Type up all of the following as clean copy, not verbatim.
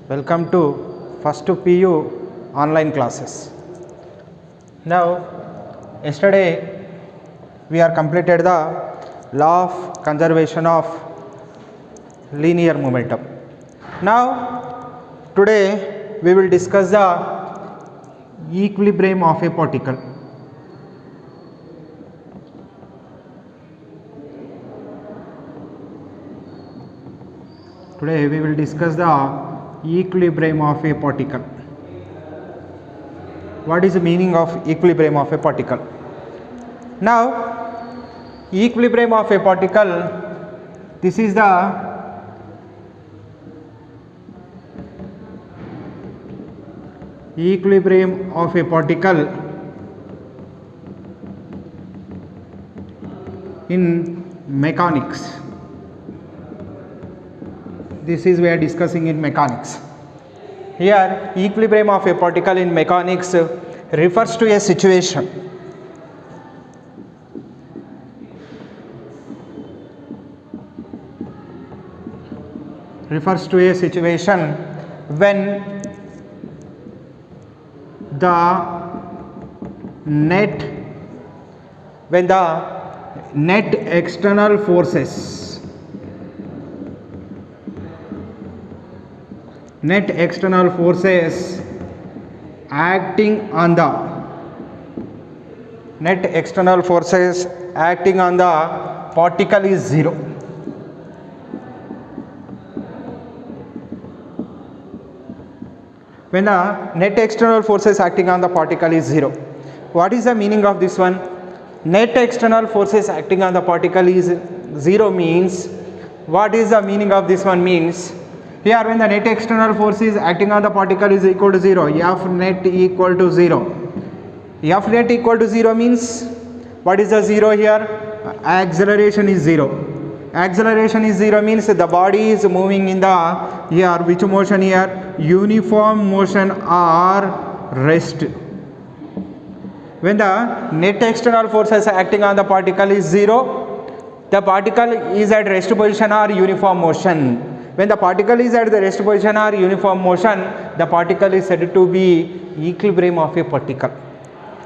Welcome to first PU online classes. Now, yesterday we are completed the law of conservation of linear momentum. Now, today we will discuss the equilibrium of a particle. Today we will discuss the equilibrium of a particle. What is the meaning of equilibrium of a particle? Now, equilibrium of a particle, this is the equilibrium of a particle in mechanics. This is we are discussing in mechanics. Here, equilibrium of a particle in mechanics refers to a situation when the net external forces acting on the particle is zero. When the net external forces acting on the particle is zero. What is the meaning of this one? Net external forces acting on the particle is zero means, what is the meaning of this one means, here when the net external force is acting on the particle is equal to 0, F net equal to 0. F net equal to 0 means, what is the 0 here? Acceleration is 0. Acceleration is 0 means the body is moving in the, here which motion here? Uniform motion or rest. When the net external forces acting on the particle is 0, the particle is at rest position or uniform motion. When the particle is at the rest position or uniform motion, the particle is said to be equilibrium of a particle.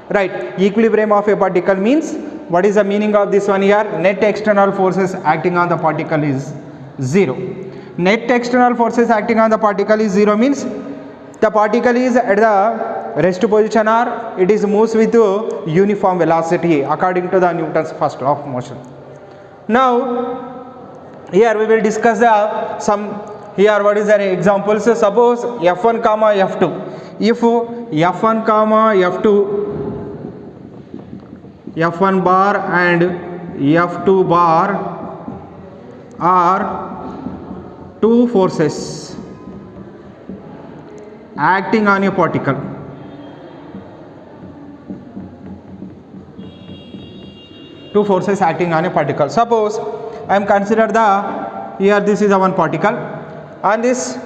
Right, equilibrium of a particle means, what is the meaning of this one here? Net external forces acting on the particle is 0. Net external forces acting on the particle is 0 means, the particle is at the rest position or it is moves with uniform velocity according to the Newton's first law of motion. Now, here we will discuss here what is the examples. Suppose F1 comma F2. If F1 comma F1 bar and F2 bar are two forces acting on a particle. Two forces acting on a particle. Suppose I am consider here this is a one particle and this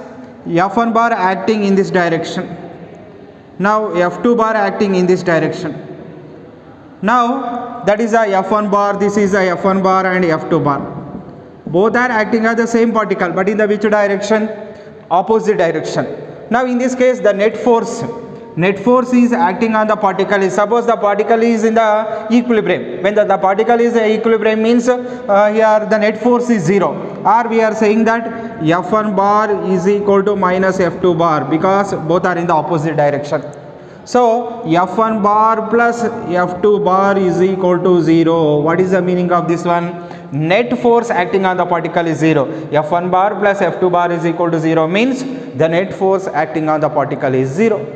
F1 bar acting in this direction. Now F2 bar acting in this direction. Now that is a F1 bar, this is a F1 bar and F2 bar. Both are acting on the same particle, but in the which direction? Opposite direction. Now in this case the net force is acting on the particle is, suppose the particle is in the equilibrium. When the particle is in equilibrium means here the net force is 0, or we are saying that F1 bar is equal to minus F2 bar because both are in the opposite direction. So F1 bar plus F2 bar is equal to 0. What is the meaning of this one? Net force acting on the particle is 0. F1 bar plus F2 bar is equal to 0 means the net force acting on the particle is 0.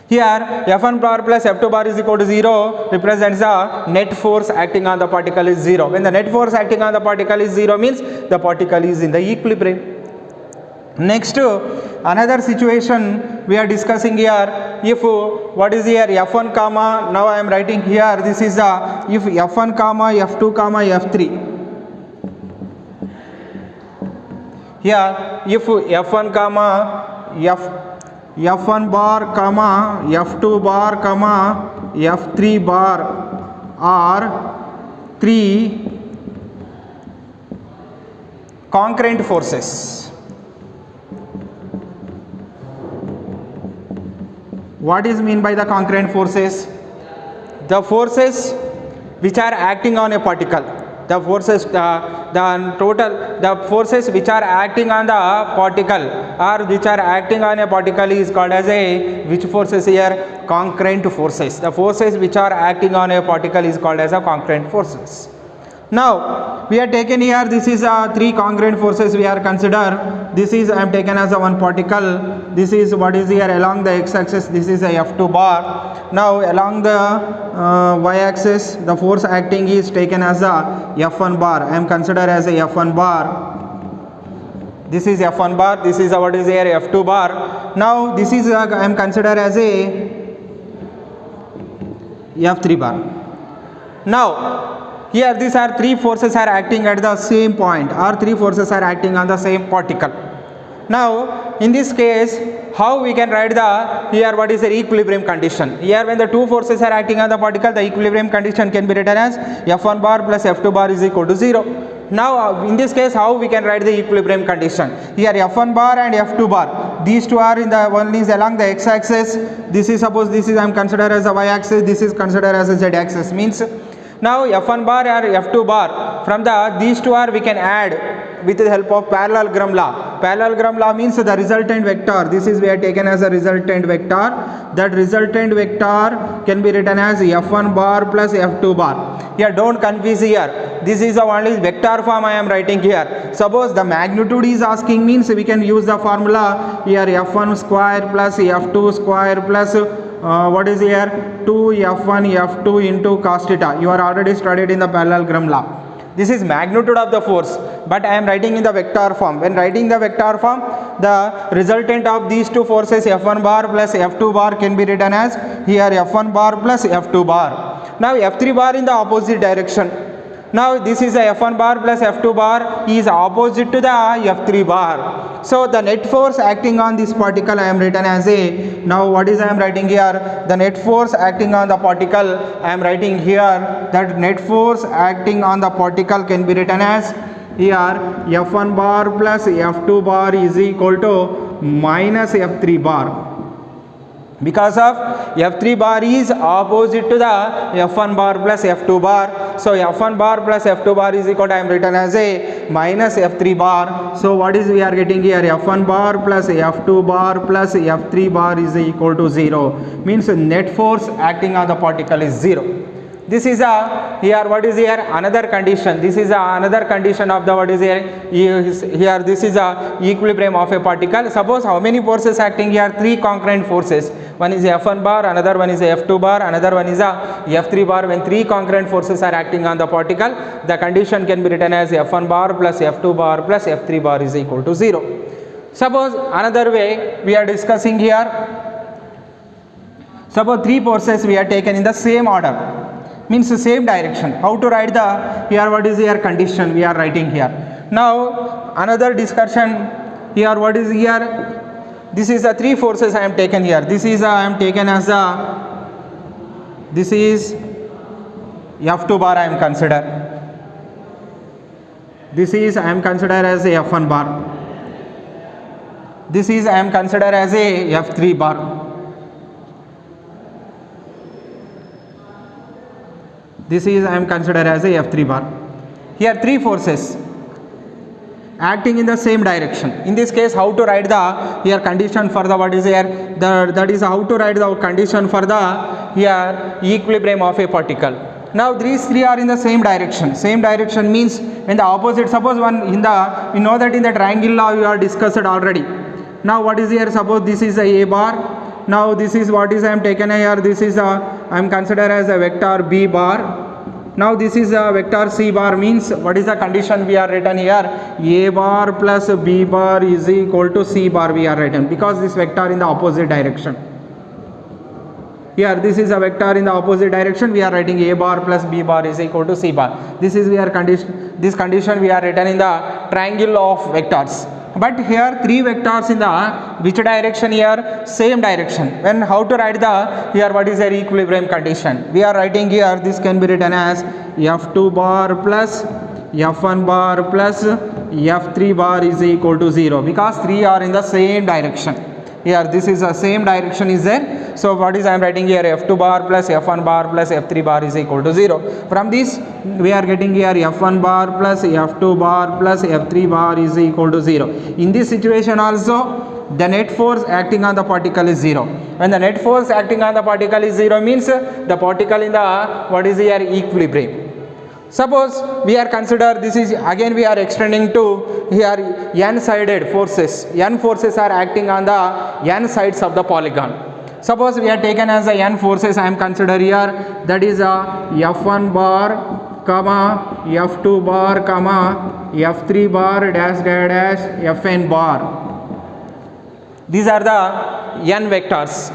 Here F1 bar plus F2 bar is equal to 0 represents the net force acting on the particle is 0. When the net force acting on the particle is 0 means the particle is in the equilibrium. Next, another situation we are discussing here. If what is here F1 comma, now I am writing here, this is if F1 comma F2 comma F3. Here if F1 comma F1 bar comma F2 bar comma F3 bar are three concurrent forces. What is mean by the concurrent forces? The forces which are acting on a particle. The forces, the forces which are acting on the particle or which are acting on a particle is called as a, which forces here? Concurrent forces. The forces which are acting on a particle is called as a concurrent forces. Now we are taken here, this is three congruent forces we are consider. This is I am taken as a one particle. This is what is here along the x-axis, this is a F2 bar. Now along the y-axis the force acting is taken as a F1 bar. I am considered as a F1 bar. This is F1 bar, this is what is here F2 bar. Now this is I am considered as a F3 bar. Now here these are three forces are acting at the same point, or three forces are acting on the same particle. Now in this case, how we can write the here what is the equilibrium condition? Here when the two forces are acting on the particle, the equilibrium condition can be written as F1 bar plus F2 bar is equal to 0. Now in this case, how we can write the equilibrium condition? Here F1 bar and F2 bar, these two are in the one is along the x-axis. This is suppose this is I am considered as a y-axis, this is considered as a z-axis. Means now F1 bar or F2 bar, from the these two are we can add with the help of parallelogram law. Parallelogram law means the resultant vector. This is we are taken as a resultant vector. That resultant vector can be written as F1 bar plus F2 bar. Here don't confuse here. This is the only vector form I am writing here. Suppose the magnitude is asking, means we can use the formula here F1 square plus F2 square plus what is here 2F1 F2 into cos theta. You are already studied in the parallelogram law. This is magnitude of the force, but I am writing in the vector form. When writing the vector form, the resultant of these two forces F1 bar plus F2 bar can be written as here F1 bar plus F2 bar. Now F3 bar in the opposite direction. Now this is a F1 bar plus F2 bar is opposite to the F3 bar. So the net force acting on this particle I am written as a, now what is I am writing here? The net force acting on the particle I am writing here, that net force acting on the particle can be written as here F1 bar plus F2 bar is equal to minus F3 bar. Because of F3 bar is opposite to the F1 bar plus F2 bar. So F1 bar plus F2 bar is equal to I am written as a minus F3 bar. So what is we are getting here? F1 bar plus F2 bar plus F3 bar is equal to 0. Means net force acting on the particle is 0. This is a here what is here another condition. This is another condition of the what is here this is a equilibrium of a particle. Suppose how many forces acting here? Three concurrent forces. One is F1 bar, another one is F2 bar, another one is a F3 bar. When three concurrent forces are acting on the particle, the condition can be written as F1 bar plus F2 bar plus F3 bar is equal to 0. Suppose another way we are discussing here. Suppose three forces we are taken in the same order. Means the same direction. How to write the here what is here condition we are writing here. Now another discussion here what is here. This is the three forces I am taken here. This is I am taken as a, this is F2 bar I am considered. This is I am considered as a F1 bar. This is I am considered as a F3 bar. This is I am considered as a F3 bar. Here three forces acting in the same direction. In this case, how to write the here condition for the what is here? That is how to write the condition for the here equilibrium of a particle. Now these three are in the same direction. Same direction means in the opposite. Suppose one in the, you know that in the triangle law you are discussed already. Now what is here? Suppose this is a bar. Now this is what is I am taken here. This is I am considered as a vector B bar. Now this is a vector C bar. Means what is the condition we are written here? A bar plus B bar is equal to C bar we are written, because this vector in the opposite direction. Here this is a vector in the opposite direction, we are writing A bar plus B bar is equal to C bar. This is we are this condition we are written in the triangle of vectors. But here three vectors in the which direction here? Same direction. When how to write the here what is their equilibrium condition? We are writing here, this can be written as F2 bar plus F1 bar plus F3 bar is equal to 0, because three are in the same direction. Here this is the same direction is there. So what is I am writing here, F2 bar plus F1 bar plus F3 bar is equal to 0. From this we are getting here F1 bar plus F2 bar plus F3 bar is equal to 0. In this situation also the net force acting on the particle is 0. When the net force acting on the particle is 0 means the particle in the what is here, equilibrium. Suppose we are consider this is again we are extending to here n sided forces. N forces are acting on the n sides of the polygon. Suppose we are taken as the n forces I am consider here, that is a F1 bar comma F2 bar comma F3 bar dash dash dash Fn bar. These are the n vectors.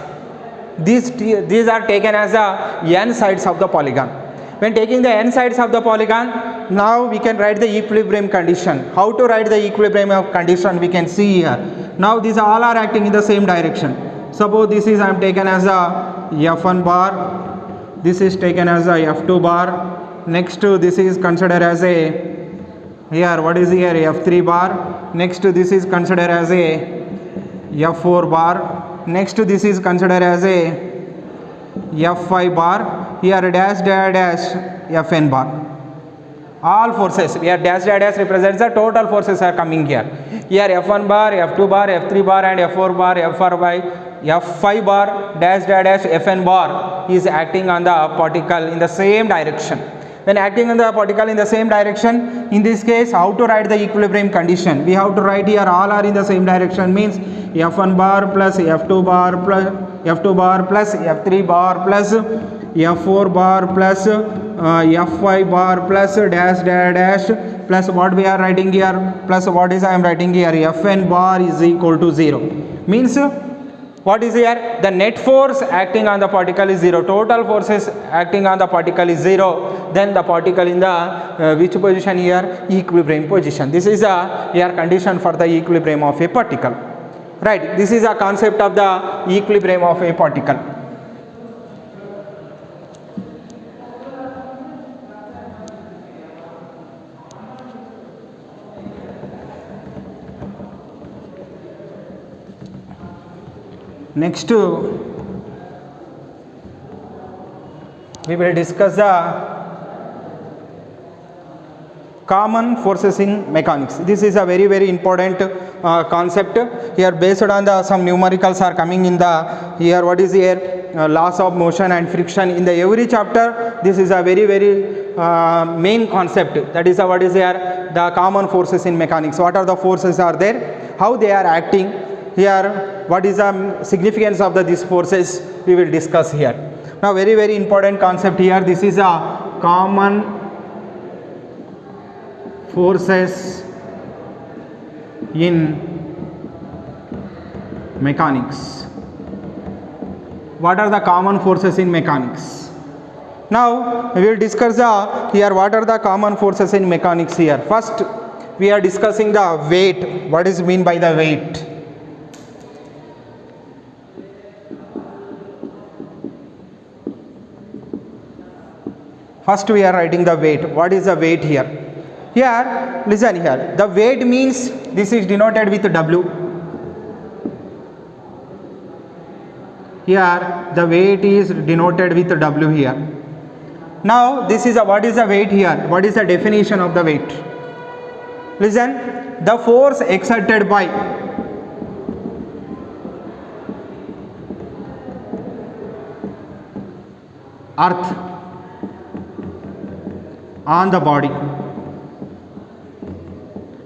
These are taken as the n sides of the polygon. When taking the n sides of the polygon, now we can write the equilibrium condition. How to write the equilibrium of condition we can see here. Now these all are acting in the same direction. Suppose this is I am taken as a F1 bar, this is taken as a F2 bar, next to this is considered as a here what is here F3 bar, next to this is considered as a F4 bar, next to this is considered as a F5 bar, here dash dash dash Fn bar. All forces here dash dash dash represents the total forces are coming here. Here F1 bar, F2 bar, F3 bar and F4 bar, F5 bar dash dash dash Fn bar is acting on the particle in the same direction. When acting on the particle in the same direction, in this case how to write the equilibrium condition? We have to write here all are in the same direction means F1 bar plus F2 bar plus F3 bar plus F4 bar plus F5 bar plus dash dash dash plus what we are writing here plus what is I am writing here Fn bar is equal to 0. Means what is here? The net force acting on the particle is 0. Total forces acting on the particle is 0. Then the particle in the which position here? Equilibrium position. This is a here condition for the equilibrium of a particle. Right. This is a concept of the equilibrium of a particle. Next we will discuss the common forces in mechanics. This is a very important concept here, based on the some numericals are coming in the here what is here laws of motion and friction. In the every chapter this is a very main concept, that is what is here the common forces in mechanics. What are the forces are there, how they are acting here, what is the significance of these forces we will discuss here. Now very important concept here, this is a common forces in mechanics. What are the common forces in mechanics? Now we will discuss the here what are the common forces in mechanics here. First we are discussing the weight. What is mean by the weight? First we are writing the weight. What is the weight here? Here, listen here. The weight means this is denoted with W. Here the weight is denoted with W here. Now this is a what is the weight here? What is the definition of the weight? Listen, the force exerted by earth on the body.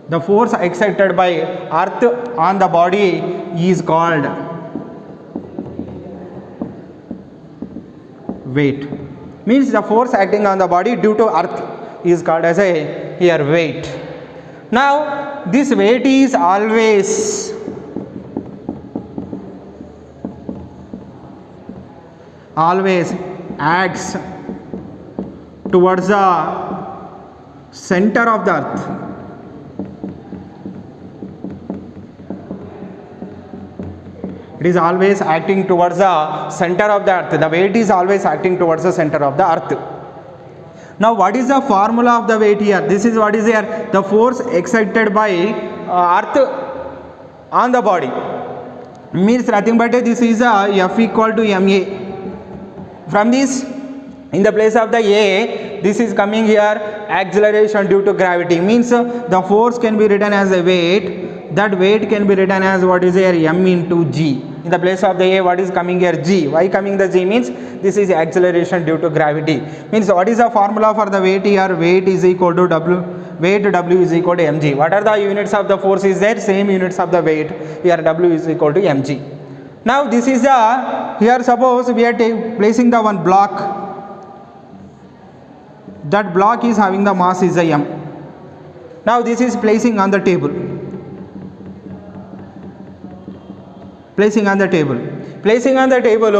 The force exerted by earth on the body is called weight. Means the force acting on the body due to earth is called as a here weight. Now this weight is always acts towards the center of the earth. It is always acting towards the center of the earth. The weight is always acting towards the center of the earth. Now what is the formula of the weight here? This is what is here, the force exerted by earth on the body. means nothing but this is a F equal to ma. From this, in the place of the a, this is coming here acceleration due to gravity, means the force can be written as a weight. That weight can be written as what is here m into g. In the place of the a, what is coming here? G. Why coming the g? Means this is acceleration due to gravity. Means what is the formula for the weight here? Weight is equal to w. Weight w is equal to mg. What are the units of the force is there? Same units of the weight. Here w is equal to mg. Now this is the, here suppose we are placing the one block. That block is having the mass is a m. Now this is placing on the table. Placing on the table. Placing on the table,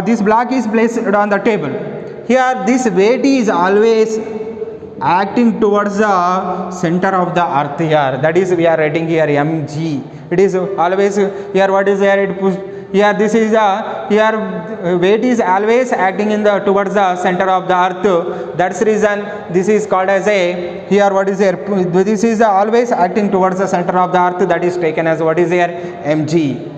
this block is placed on the table. Here this weight is always acting towards the center of the earth here. That is we are writing here mg. It is always here what is there? It push. Here this is here weight is always acting in the towards the center of the earth. That's the reason this is called as a, here what is here? This is always acting towards the center of the earth. That is taken as what is here? mg.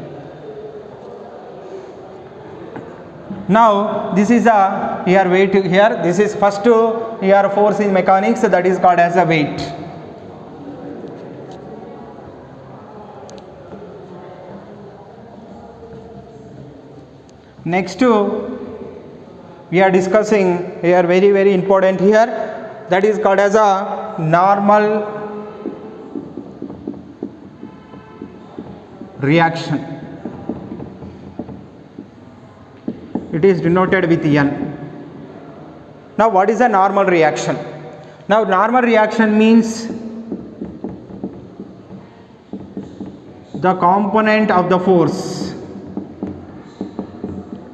Now this is a here weight here. This is first here force in mechanics, that is called as a weight. Next we are discussing here very important here, that is called as a normal reaction. It is denoted with n. Now what is a normal reaction? Now normal reaction means the component of the force.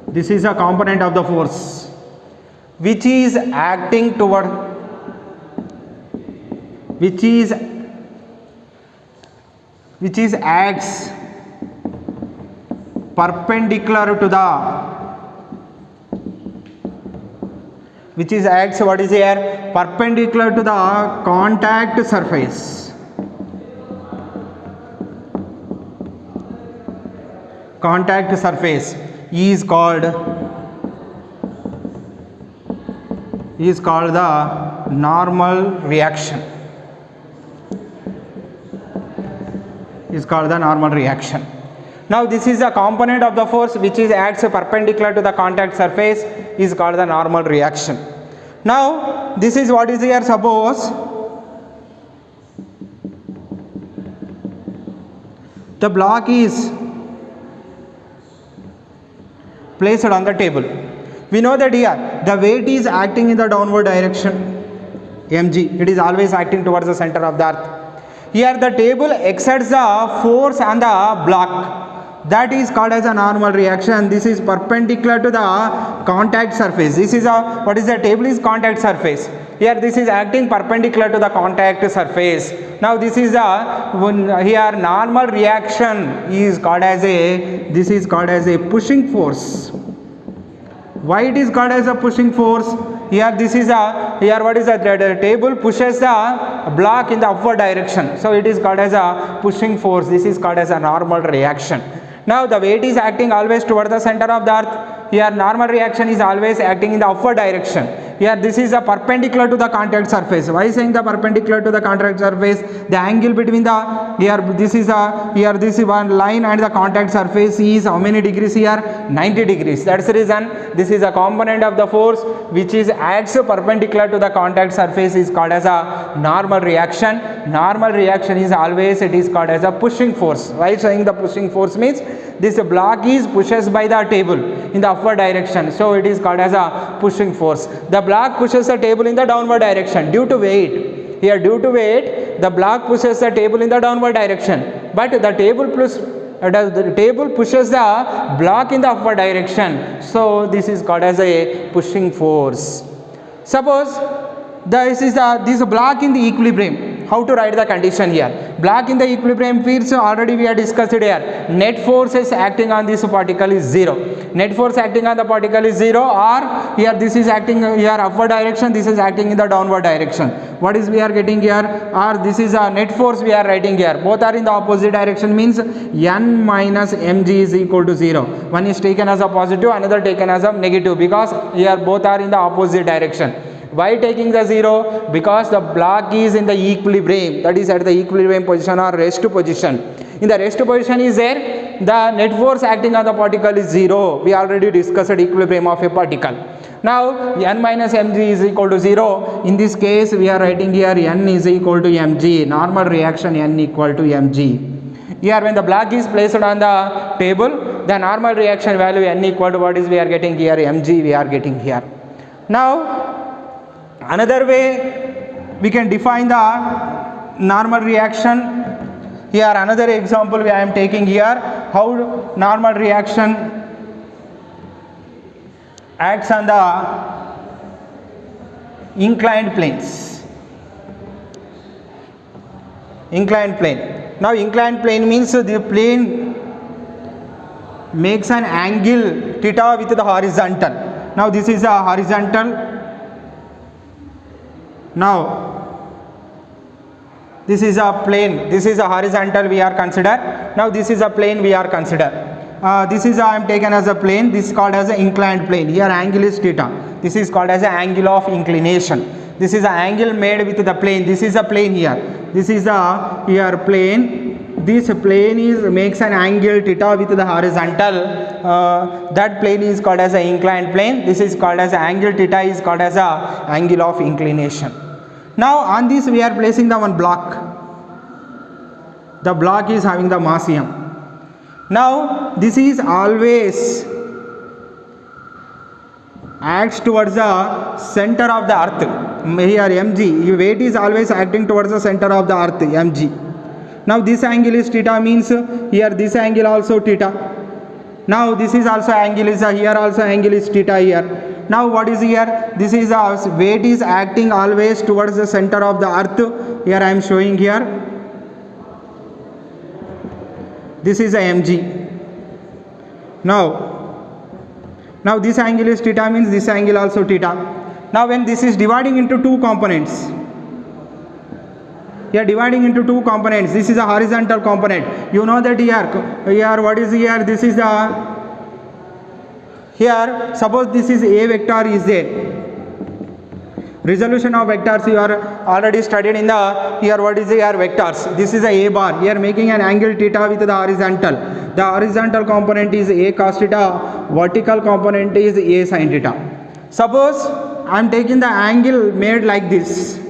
This is a component of the force which is acting toward, which is acts perpendicular to the, which is acts what is here? Perpendicular to the contact surface. Contact surface is called the normal reaction. Is called the normal reaction. Now this is a component of the force which is acts perpendicular to the contact surface, is called the normal reaction. Now this is what is here. Suppose the block is placed on the table. We know that here the weight is acting in the downward direction mg. It is always acting towards the center of the earth. Here the table exerts the force on the block. That is called as a normal reaction. This is perpendicular to the contact surface. This is a, what is the table is contact surface. Here this is acting perpendicular to the contact surface. Now this is a, here normal reaction is called as a, this is called as a pushing force. Why it is called as a pushing force? Here this is a, here what is that? The table pushes the block in the upward direction. So it is called as a pushing force. This is called as a normal reaction. Now the weight is acting always toward the center of the earth. Here normal reaction is always acting in the upward direction. Here this is a perpendicular to the contact surface. Why saying the perpendicular to the contact surface? The angle between the, here this is a, here this is one line and the contact surface is how many degrees here? 90 degrees. That's the reason this is a component of the force which is acts perpendicular to the contact surface, is called as a normal reaction. Normal reaction is always, it is called as a pushing force. Why saying the pushing force? Means this block is pushes by the table in the upward direction, so it is called as a pushing force. The block pushes the table in the downward direction due to weight. Here due to weight the block pushes the table in the downward direction, but the table pushes the block in the upward direction, so this is called as a pushing force. Suppose this is this block in the equilibrium. How to write the condition here? Block in the equilibrium means already we have discussed it here. Net forces acting on this particle is 0. Net force acting on the particle is 0, or here this is acting here upward direction, this is acting in the downward direction. What is we are getting here? Or this is a net force we are writing here. Both are in the opposite direction, means N minus mg is equal to 0. One is taken as a positive, another taken as a negative, because here both are in the opposite direction. Why taking the 0? Because the block is in the equilibrium, that is at the equilibrium position or rest position. In the rest position is there, the net force acting on the particle is 0. We already discussed equilibrium of a particle. Now N minus mg is equal to 0. In this case we are writing here N is equal to mg, normal reaction N equal to mg. Here when the block is placed on the table, the normal reaction value N equal to what is we are getting here, mg we are getting here. Now another way we can define the normal reaction. Here another example I am taking here, how normal reaction acts on the inclined planes. Inclined plane. Now inclined plane means the plane makes an angle theta with the horizontal. Now this is a horizontal. Now this is a plane, this is a horizontal we are consider. Now this is a plane we are consider. This is I am taken as a plane, this is called as an inclined plane. Here angle is theta. This is called as an angle of inclination. This is an angle made with the plane. This is a plane here. This is a here plane. This plane is makes an angle theta with the horizontal. That plane is called as an inclined plane. This is called as angle theta is called as a angle of inclination. Now on this we are placing the one block. The block is having the mass m. Now this is always acts towards the center of the earth. Here mg, weight is always acting towards the center of the earth, mg. Now this angle is theta, means here this angle also theta. Now this is also angle is here also angle is theta here. Now what is here? This is a weight is acting always towards the center of the earth. Here I am showing here. This is a mg. Now this angle is theta, means this angle also theta. Now when this is dividing into two components, here dividing into two components, this is a horizontal component. You know that here what is here? This is the here suppose this is a vector is there. Resolution of vectors you are already studied in the here what is here vectors. This is a bar, here making an angle theta with the horizontal. The horizontal component is a cos theta, vertical component is a sin theta. Suppose I am taking the angle made like this.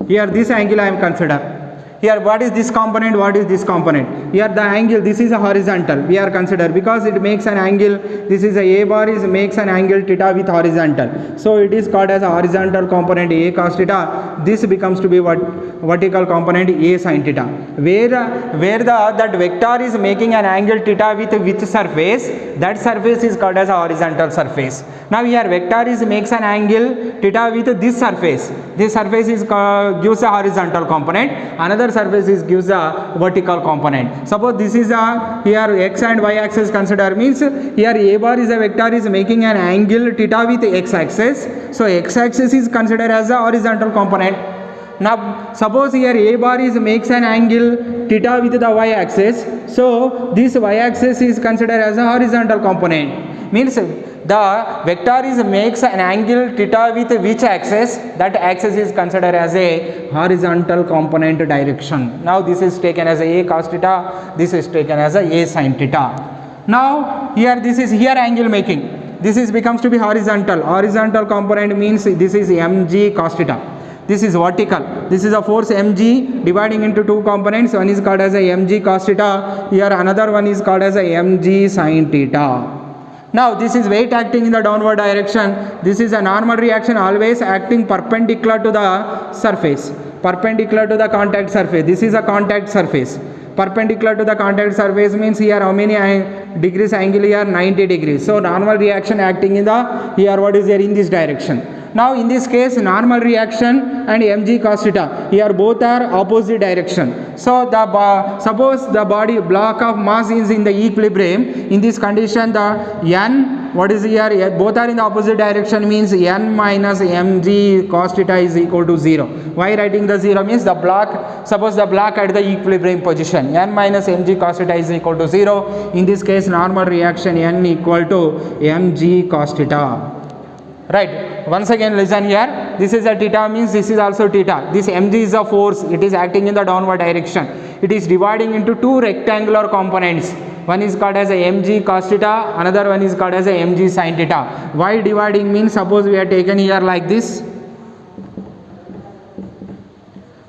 Here this angle I am consider. Here what is this component, what is this component? Here the angle, this is a horizontal we are consider, because it makes an angle, this is a bar is makes an angle theta with horizontal. So it is called as a horizontal component a cos theta. This becomes to be what vertical component a sin theta. Where that vector is making an angle theta with which surface, that surface is called as a horizontal surface. Now here vector is makes an angle theta with this surface. This surface is gives a horizontal component. Another surface is gives a vertical component. Suppose this is a here x and y axis consider, means here a bar is a vector is making an angle theta with x axis. So x axis is considered as a horizontal component. Now suppose here a bar is makes an angle theta with the y axis. So this y axis is considered as a horizontal component. Means the vector is makes an angle theta with which axis, that axis is considered as a horizontal component direction. Now this is taken as a cos theta, this is taken as a sin theta. Now here this is here angle making, this is becomes to be horizontal. Horizontal component means this is mg cos theta. This is vertical, this is a force mg dividing into two components. One is called as a mg cos theta, here another one is called as a mg sin theta. Now this is weight acting in the downward direction. This is a normal reaction always acting perpendicular to the surface, perpendicular to the contact surface. This is a contact surface. Perpendicular to the contact surface means here how many degrees angle here? 90 degrees. So normal reaction acting in the here what is there in this direction. Now in this case normal reaction and mg cos theta, here both are opposite direction. So suppose the body block of mass is in the equilibrium. In this condition the n, what is here, both are in the opposite direction, means n minus mg cos theta is equal to 0. Why writing the 0 means the block, suppose the block at the equilibrium position, n minus mg cos theta is equal to 0. In this case normal reaction n equal to mg cos theta. Right, once again listen here, this is a theta means this is also theta. This mg is a force, it is acting in the downward direction. It is dividing into two rectangular components. One is called as a mg cos theta, another one is called as a mg sin theta. Why dividing means, suppose we are taken here like this.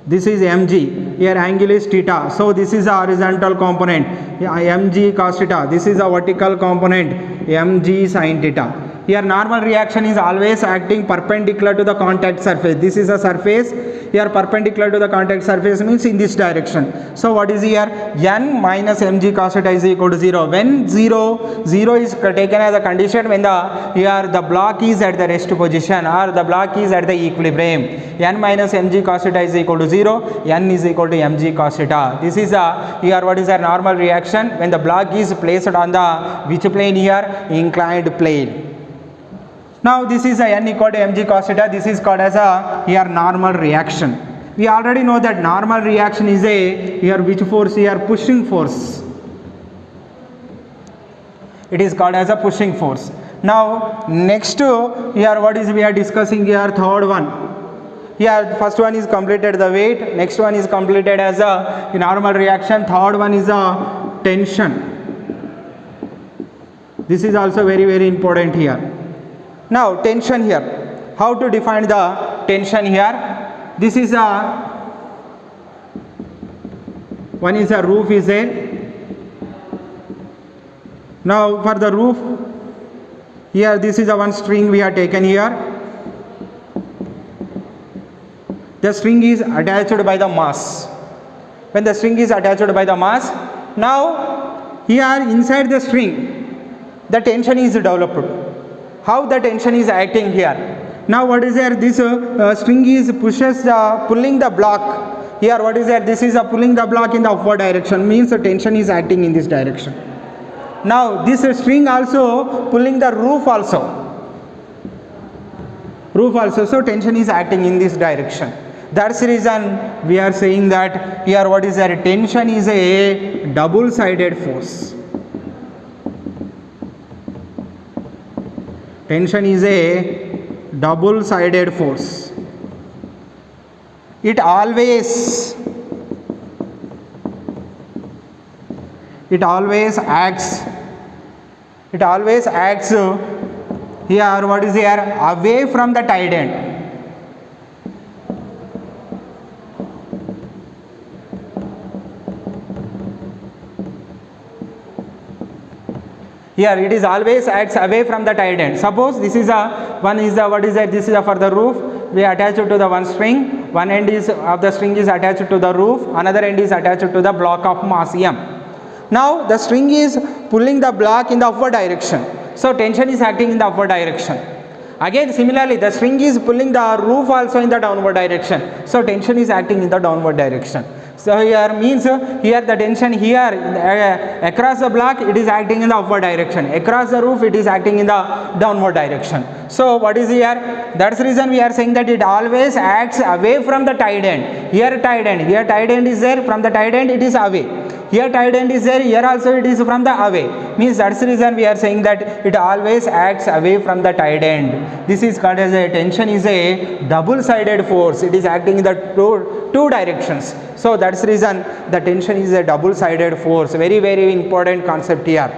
This is mg, here angle is theta, so this is a horizontal component, mg cos theta. This is a vertical component, mg sin theta. Here normal reaction is always acting perpendicular to the contact surface. This is a surface, here perpendicular to the contact surface means in this direction. So what is here, n minus mg cos theta is equal to 0. When 0 is taken as a condition when here the block is at the rest position or the block is at the equilibrium. N minus mg cos theta is equal to 0, n is equal to mg cos theta. This is here what is a normal reaction when the block is placed on the which plane here, inclined plane. Now this is a n equal to mg cos theta, this is called as a here normal reaction. We already know that normal reaction is a here which force here, pushing force. It is called as a pushing force. Now next here what is we are discussing here, third one. Here first one is completed the weight, next one is completed as a normal reaction, third one is a tension. This is also very very important here. Now tension here, how to define the tension here? This is one is a roof is there. Now for the roof, here this is a one string we have taken here. The string is attached by the mass. When the string is attached by the mass, now here inside the string the tension is developed. How the tension is acting here? Now what is there, this string is pulling the block. Here what is there, this is pulling the block in the upward direction, means the tension is acting in this direction. Now this string also pulling the roof also, so tension is acting in this direction. That's the reason we are saying that here what is there, tension is a double-sided force. Tension is a double-sided force. It always acts here what is here, away from the tide end. Here it is always acts away from the tide end. Suppose this is one is what is that, this is for the roof, we attach it to the one string, one end is of the string is attached to the roof, another end is attached to the block of mass m. Now the string is pulling the block in the upward direction, so tension is acting in the upward direction. Again similarly the string is pulling the roof also in the downward direction, so tension is acting in the downward direction. So here means here the tension here across the block it is acting in the upward direction, across the roof it is acting in the downward direction. So what is here, that's the reason we are saying that it always acts away from the tide end. Here tide end is there, from the tide end it is away. Here tide end is there, here also it is from the away, means that's the reason we are saying that it always acts away from the tide end. This is called as a tension is a double-sided force, it is acting in the two directions. So that's the reason the tension is a double-sided force, very very important concept here.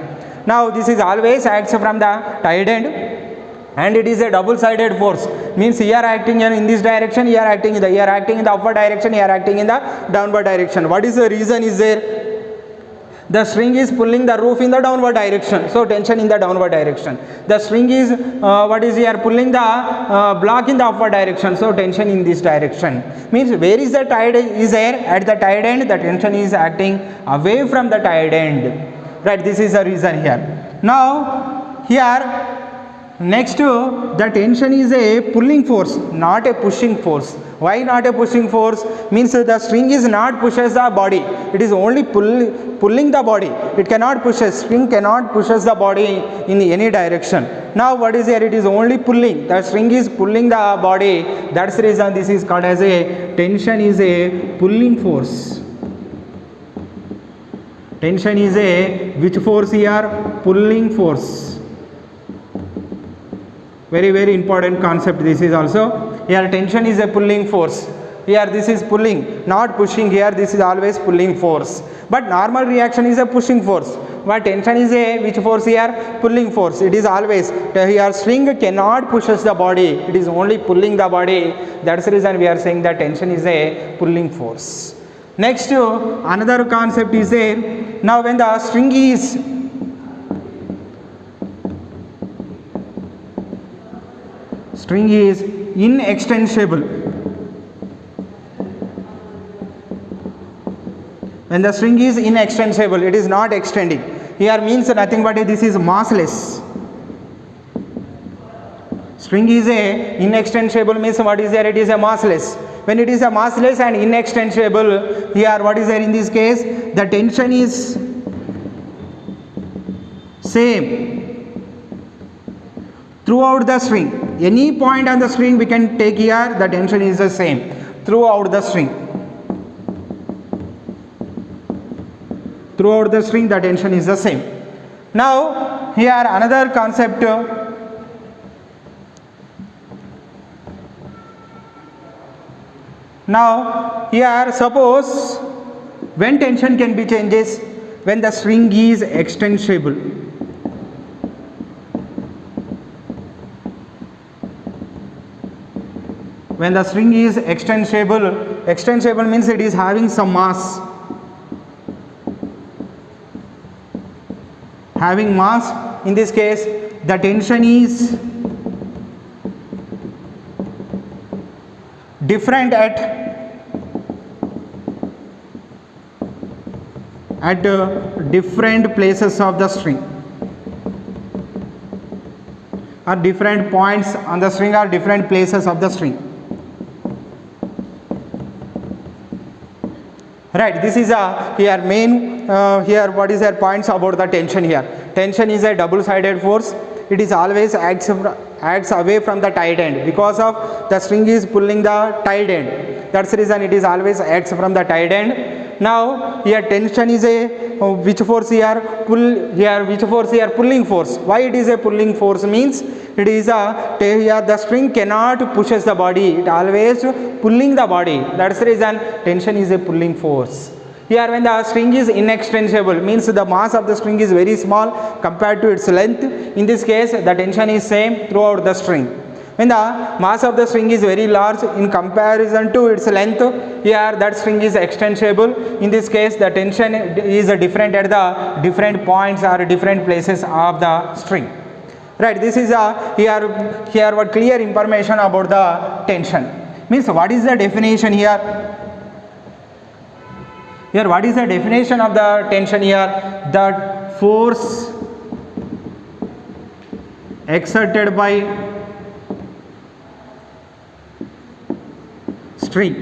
Now this is always acts from the tide end and it is a double-sided force, means here acting in this direction, here acting in the upward direction, here acting in the downward direction. What is the reason is there? The string is pulling the roof in the downward direction, so tension in the downward direction. The string is what is here, pulling the block in the upward direction, so tension in this direction. Means where is the tide is there? At the tide end the tension is acting away from the tide end. Right, this is the reason here. Now here Next, the tension is a pulling force, not a pushing force. Why not a pushing force? Means the string is not pushes the body. It is only pulling the body. It cannot push. A string cannot pushes the body in any direction. Now what is here? It is only pulling. The string is pulling the body. That's the reason this is called as a tension is a pulling force. Tension is a which force here? Pulling force. Very important concept this is also. Here tension is a pulling force. Here this is pulling, not pushing. Here this is always pulling force. But normal reaction is a pushing force. But tension is a which force here? Pulling force. It is always, here string cannot pushes the body. It is only pulling the body. That's the reason we are saying that tension is a pulling force. Next, another concept is a, now when the string is inextensible. When the string is inextensible, it is not extending. Here means nothing but this is massless. String is a inextensible means what is there? It is a massless. When it is a massless and inextensible, here what is there in this case? The tension is same throughout the string. Any point on the string we can take here, the tension is the same throughout the string. Throughout the string the tension is the same. Now here another concept. Now here suppose when tension can be changes, when the string is extensible. When the string is extensible means it is having some mass. Having mass, in this case the tension is different at different places of the string, or different points on the string, or different places of the string. Right, this is a here main here what is their points about the tension here. Tension is a double-sided force. It is always acts away from the tight end because of the string is pulling the tight end. That's the reason it is always acts from the tight end. Now here tension is a which force here? Which force here? Pulling force. Why it is a pulling force means it is a here the string cannot pushes the body. It always pulling the body. That's the reason tension is a pulling force. Here when the string is inextensible means the mass of the string is very small compared to its length. In this case the tension is same throughout the string. When the mass of the string is very large in comparison to its length, here that string is extensible. In this case the tension is different at the different points or different places of the string. Right, this is here what clear information about the tension. Means what is the definition here? Here what is the definition of the tension here? The force exerted by string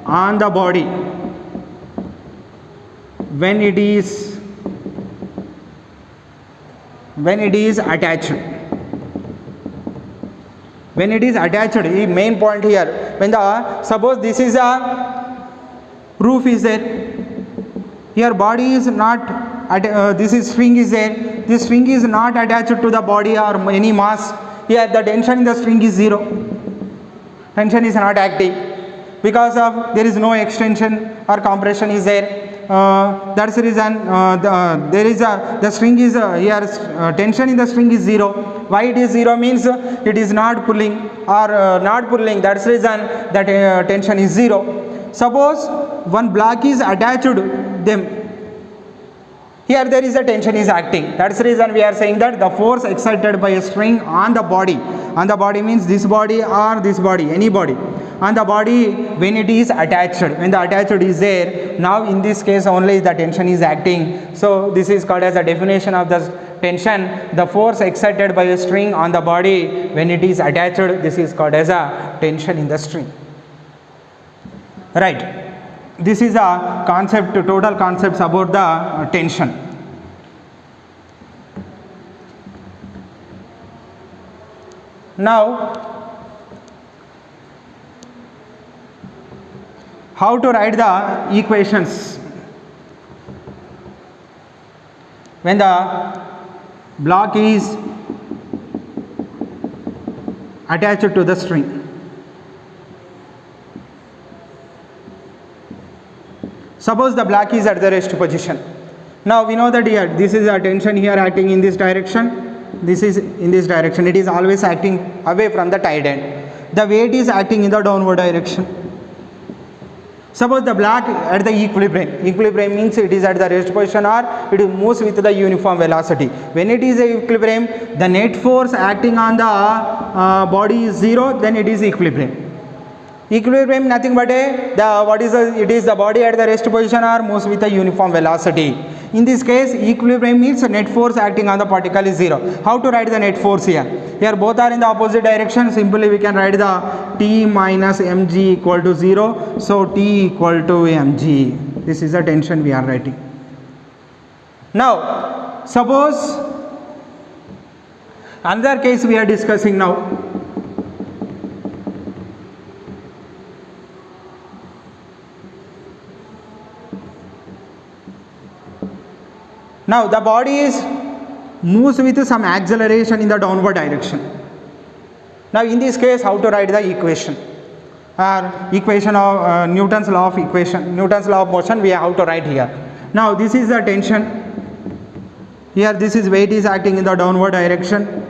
on the body when it is attached. When it is attached, the main point here, when the suppose this is a roof is there, here body is not this is string is there, this string is not attached to the body or any mass. Here the tension in the string is 0. Tension is not active because of there is no extension or compression is there. That's the reason the string is here tension in the string is 0. Why it is 0 means it is not pulling or not pulling. That's the reason that tension is 0. Suppose one block is attached to them, here there is a tension is acting. That's the reason we are saying that the force exerted by a string on the body means this body or this body, any body, on the body when it is attached. When the attached is there, now in this case only the tension is acting. So this is called as a definition of the tension. The force exerted by a string on the body when it is attached, this is called as a tension in the string. Right. This is a concept, total concepts about the tension. Now, how to write the equations when the block is attached to the string. Suppose the block is at the rest position. Now we know that here this is a tension here acting in this direction. This is in this direction. It is always acting away from the tied end. The weight is acting in the downward direction. Suppose the block at the equilibrium. Equilibrium means it is at the rest position or it moves with the uniform velocity. When it is a equilibrium, the net force acting on the body is 0, then it is equilibrium. Equilibrium nothing but it is the body at the rest position or moves with a uniform velocity. In this case, equilibrium means net force acting on the particle is 0. How to write the net force here? Here both are in the opposite direction. Simply we can write the T minus mg equal to 0. So T equal to mg. This is the tension we are writing. Now, suppose another case we are discussing now. Now the body moves with some acceleration in the downward direction. Now in this case, how to write the equation? Equation of Newton's law of motion we have to write here. Now this is the tension. Here this is weight is acting in the downward direction.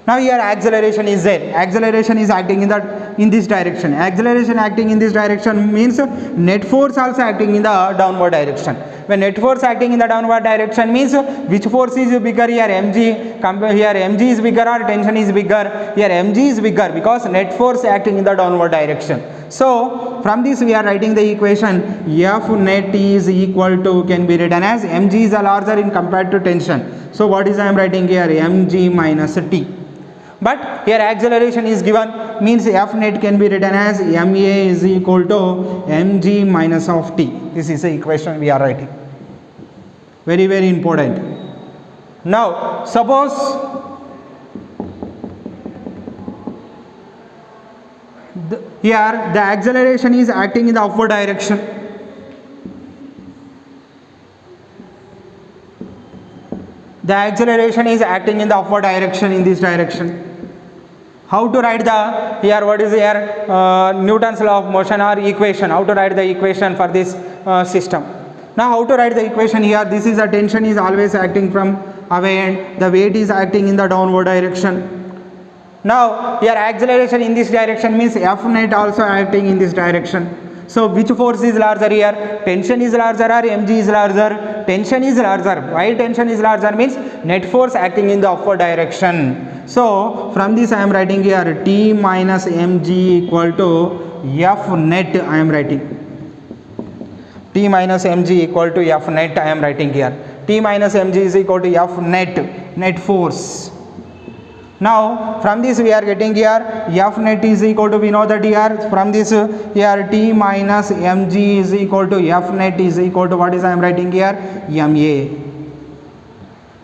Now here acceleration is there. Acceleration is acting in this direction. Acceleration acting in this direction means net force also acting in the downward direction. When net force acting in the downward direction means which force is bigger here? Mg. Here mg is bigger or tension is bigger? Here mg is bigger because net force acting in the downward direction. So from this we are writing the equation F net is equal to, can be written as mg is larger in compared to tension. So what is I am writing here? Mg minus t. But here acceleration is given, means F net can be written as ma is equal to mg minus of t. This is the equation we are writing. Very, very important. Now suppose here the acceleration is acting in the upward direction. The acceleration is acting in the upward direction, in this direction. How to write the, here what is here Newton's law of motion or equation? How to write the equation for this system? Now how to write the equation here? This is a tension is always acting from away and the weight is acting in the downward direction. Now here acceleration in this direction means F net also acting in this direction. So which force is larger here? Tension is larger or mg is larger? Tension is larger. Why tension is larger? Means net force acting in the upward direction. So from this I am writing here T minus mg equal to F net. I am writing T minus mg equal to F net. I am writing here T minus mg is equal to F net force. Now from this we are getting here F net is equal to, we know that here from this here T minus mg is equal to F net is equal to, what is I am writing here? ma.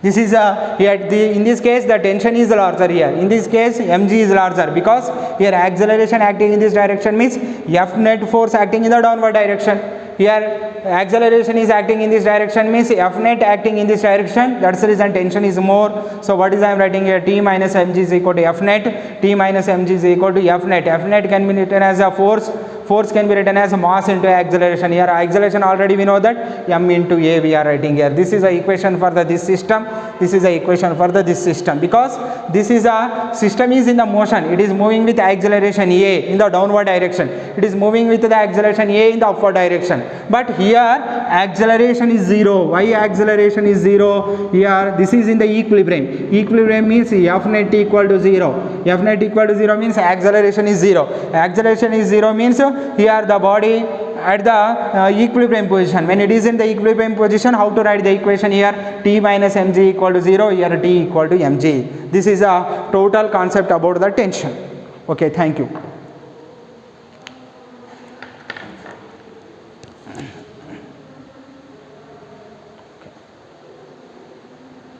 This is here in this case the tension is larger here. In this case mg is larger because here acceleration acting in this direction means F net force acting in the downward direction. Here acceleration is acting in this direction means F net acting in this direction. That's the reason tension is more. So what is I am writing here? T minus mg is equal to F net. T minus mg is equal to F net. F net can be written as a force. Force can be written as mass into acceleration. Here acceleration already we know that m into a we are writing here. This is the equation for this system. this is the equation for this system, because this is a system is in the motion, it is moving with acceleration a in the downward direction, it is moving with the acceleration a in the upward direction, but here acceleration is 0. Why acceleration is 0? Here this is in the equilibrium. Equilibrium means F net equal to 0. F net equal to 0 means acceleration is 0. Acceleration is 0 means here the body at the equilibrium position. When it is in the equilibrium position, how to write the equation here? T minus mg equal to 0, here T equal to mg. This is a total concept about the tension. Okay, thank you.